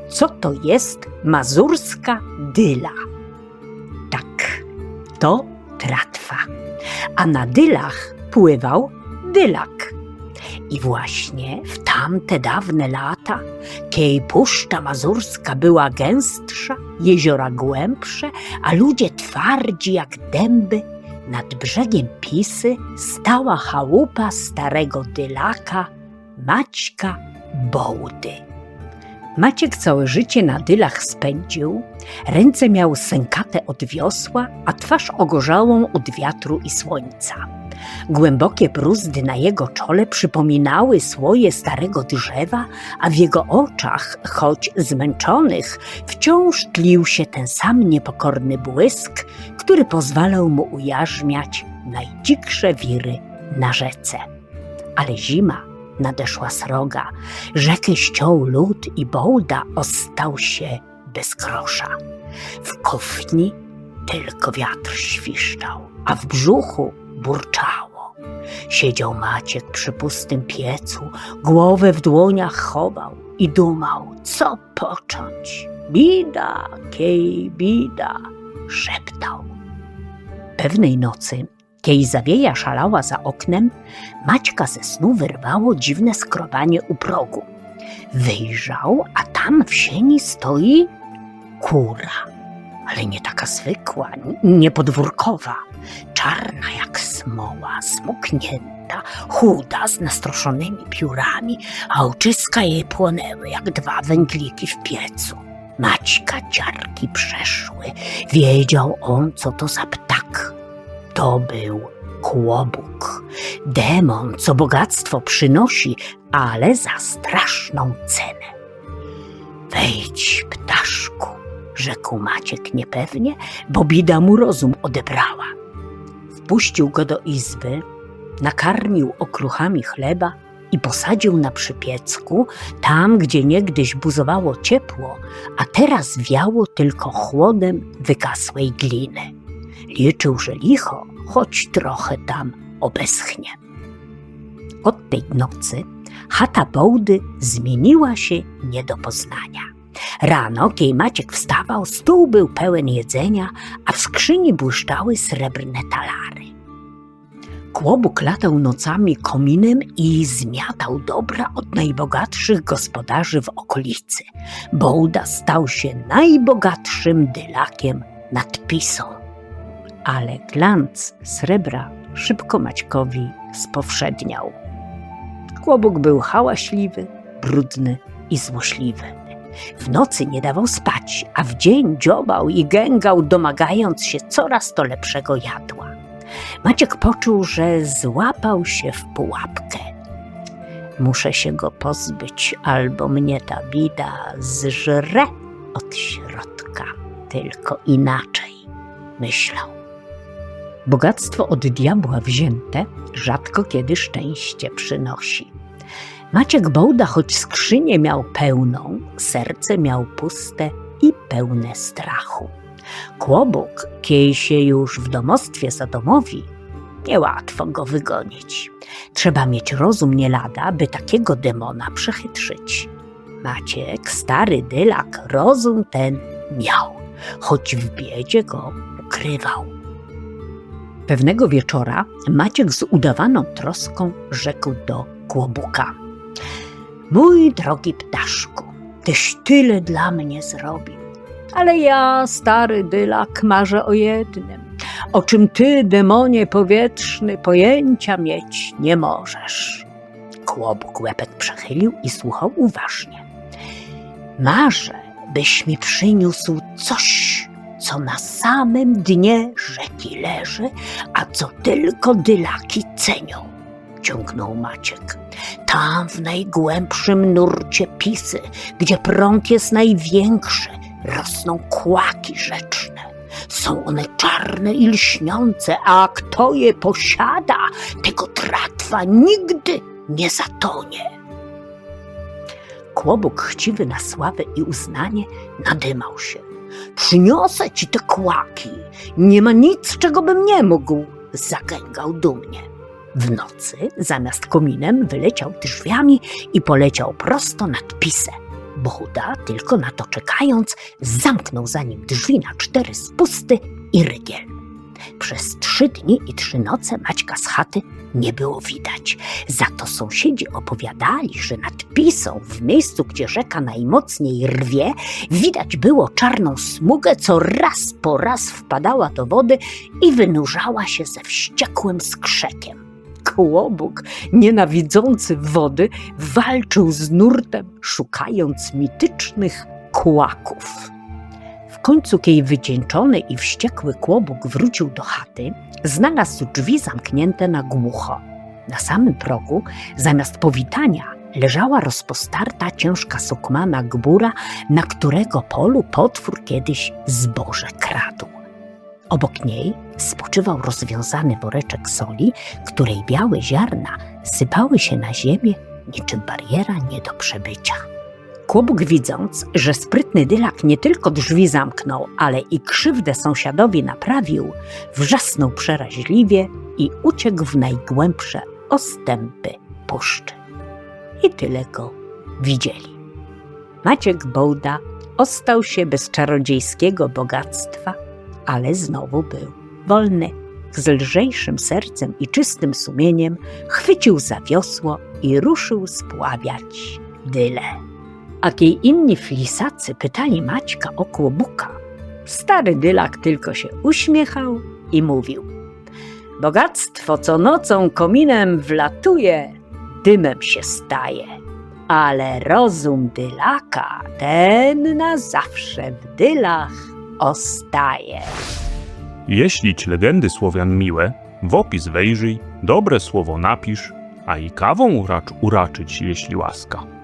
co to jest mazurska dyla. Tak, to tratwa, a na dylach pływał dylak. I właśnie w tamte dawne lata, kiedy Puszcza Mazurska była gęstsza, jeziora głębsze, a ludzie twardzi jak dęby, nad brzegiem Pisy stała chałupa starego dylaka Maćka Bołdy. Maciek całe życie na dylach spędził, ręce miał sękate od wiosła, a twarz ogorzałą od wiatru i słońca. Głębokie bruzdy na jego czole przypominały słoje starego drzewa, a w jego oczach, choć zmęczonych, wciąż tlił się ten sam niepokorny błysk, który pozwalał mu ujarzmiać najdziksze wiry na rzece. Ale zima nadeszła sroga, rzekę ściął lód i Bołda ostał się bez grosza. W kofni tylko wiatr świszczał, a w brzuchu burczało. Siedział Maciek przy pustym piecu, głowę w dłoniach chował i dumał, co począć. Bida, kiej bida, szeptał. Pewnej nocy, kiedy zawieja szalała za oknem, Maćka ze snu wyrwało dziwne skrobanie u progu. Wyjrzał, a tam w sieni stoi kura, ale nie taka zwykła, nie podwórkowa, czarna jak smoła, smuknięta, chuda, z nastroszonymi piórami, a oczyska jej płonęły jak dwa węgliki w piecu. Maćka ciarki przeszły, wiedział on, co to za ptak. To był kłobuk, demon, co bogactwo przynosi, ale za straszną cenę. Wejdź, ptaszku, rzekł Maciek niepewnie, bo bida mu rozum odebrała. Wpuścił go do izby, nakarmił okruchami chleba i posadził na przypiecku, tam, gdzie niegdyś buzowało ciepło, a teraz wiało tylko chłodem wygasłej gliny. Liczył, że licho choć trochę tam obeschnie. Od tej nocy chata Bołdy zmieniła się nie do poznania. Rano, kiedy Maciek wstawał, stół był pełen jedzenia, a w skrzyni błyszczały srebrne talary. Kłobuk latał nocami kominem i zmiatał dobra od najbogatszych gospodarzy w okolicy. Bołda stał się najbogatszym dylakiem nad Pisą. Ale glanc srebra szybko Maćkowi spowszedniał. Kłobuk był hałaśliwy, brudny i złośliwy. W nocy nie dawał spać, a w dzień dziobał i gęgał, domagając się coraz to lepszego jadła. Maciek poczuł, że złapał się w pułapkę. Muszę się go pozbyć, albo mnie ta bida zżre od środka. Tylko inaczej, myślał. Bogactwo od diabła wzięte rzadko kiedy szczęście przynosi. Maciek Bołda, choć skrzynię miał pełną, serce miał puste i pełne strachu. Kłobuk, kiej się już w domostwie zadomowi, niełatwo go wygonić. Trzeba mieć rozum nie lada, by takiego demona przechytrzyć. Maciek, stary dylak, rozum ten miał, choć w biedzie go ukrywał. Pewnego wieczora Maciek z udawaną troską rzekł do Kłobuka: mój drogi ptaszku, tyś tyle dla mnie zrobił, ale ja, stary dylak, marzę o jednym, o czym ty, demonie powietrzny, pojęcia mieć nie możesz. Kłobuk łepek przechylił i słuchał uważnie. Marzę, byś mi przyniósł coś, co na samym dnie rzeki leży, a co tylko dylaki cenią, ciągnął Maciek. Tam w najgłębszym nurcie Pisy, gdzie prąd jest największy, rosną kłaki rzeczne. Są one czarne i lśniące, a kto je posiada, tego tratwa nigdy nie zatonie. Kłobuk, chciwy na sławę i uznanie, nadymał się. Przyniosę ci te kłaki, nie ma nic, czego bym nie mógł, zagęgał dumnie. W nocy zamiast kominem wyleciał drzwiami i poleciał prosto nad Pisę. Bohuda, tylko na to czekając, zamknął za nim drzwi na 4 spusty i rygiel. Przez 3 dni i 3 noce Maćka z chaty nie było widać. Za to sąsiedzi opowiadali, że nad Pisą, w miejscu, gdzie rzeka najmocniej rwie, widać było czarną smugę, co raz po raz wpadała do wody i wynurzała się ze wściekłym skrzekiem. Kłobuk, nienawidzący wody, walczył z nurtem, szukając mitycznych kłaków. W końcu, kiedy wycieńczony i wściekły Kłobuk wrócił do chaty, znalazł drzwi zamknięte na głucho. Na samym progu, zamiast powitania, leżała rozpostarta, ciężka sukmana gbura, na którego polu potwór kiedyś zboże kradł. Obok niej spoczywał rozwiązany woreczek soli, której białe ziarna sypały się na ziemię niczym bariera nie do przebycia. Kłobuk, widząc, że sprytny Dylak nie tylko drzwi zamknął, ale i krzywdę sąsiadowi naprawił, wrzasnął przeraźliwie i uciekł w najgłębsze ostępy puszczy. I tyle go widzieli. Maciek Bołda ostał się bez czarodziejskiego bogactwa, ale znowu był wolny. Z lżejszym sercem i czystym sumieniem chwycił za wiosło i ruszył spławiać Dylę. A kiedy inni flisacy pytali Maćka o Kłobuka, stary Dylak tylko się uśmiechał i mówił: bogactwo co nocą kominem wlatuje, dymem się staje, ale rozum Dylaka, ten na zawsze w Dylach ostaje. Jeśli ci legendy Słowian miłe, w opis wejrzyj, dobre słowo napisz, a i kawą uracz uraczyć, jeśli łaska.